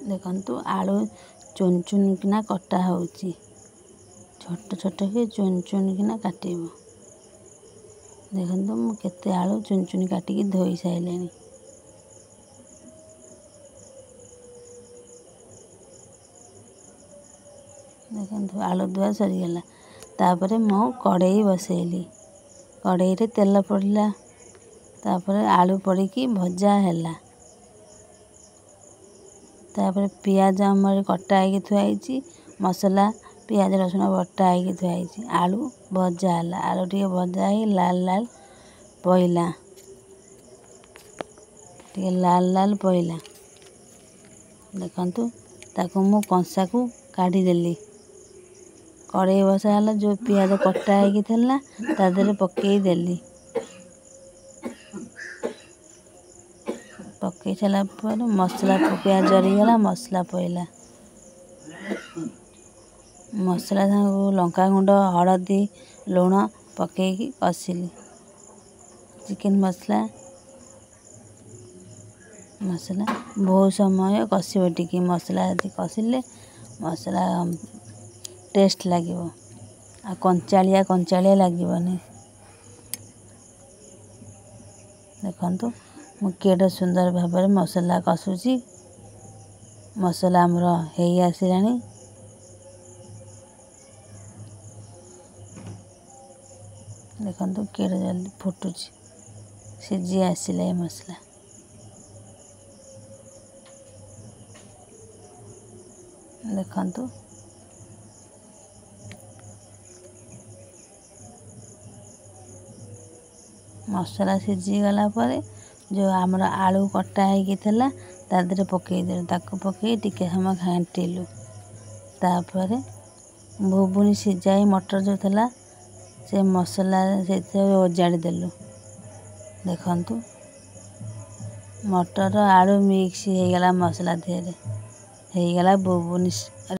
देखंतु आलू चुन चुन किना कटा होउची छोट छोट के चुन चुन किना काटिबो। देखंतु मु केते आलू चुन चुन काटी की धोई साइलेनी। देखंतु आलू धुआ सरीगला। तापरे मु कड़ाई बसैली। कड़ाई रे तेल पड़ला। तापरे आलू पड़ी की भजा हैला। तापरे पियाज हमर कटा है थुआ हैची मसला पियाज रसुन बटा है थुआ हैची। आलू भजा हैला। आलू टिके भजा है लाल लाल पइला। टिके लाल लाल पइला। देखंतु ताकू मु कंसा को काढ़ी देली। कड़ाई बसा हैला जो पियाज कटा है थेला ता देरे पकेई देली। पकई सारा पर मसला पियाज जरीगला मसला पइला। मसला को लंका गुंड हळदी लुण पकेई कसिली। चिकन मसला बहुत समय कसिबो टिके मसला यदि कसिले मसला टेस्ट लागिबो। आ कंचालिया लागिबोनी। देखंतु मु केडे सुंदर भाबरे मसला कसुची। मसला हमर हेई आसिलानी। देखंतु केडे जल्दी फुटुची सिझी आसिला ए मसला। देखंतु मसला सिझी गला परे जो हमरा आलू कटा है थेला ता देरे पकेई देलु। ताकू पकेई टिके समय घांटिलु। तापरे भुबुनी सिझाई मटर जो थेला से मसला से ओजाड़ी देलु। देखंतु मटर आलू मिक्स हो गला मसला देरे हो गला भुबुनी।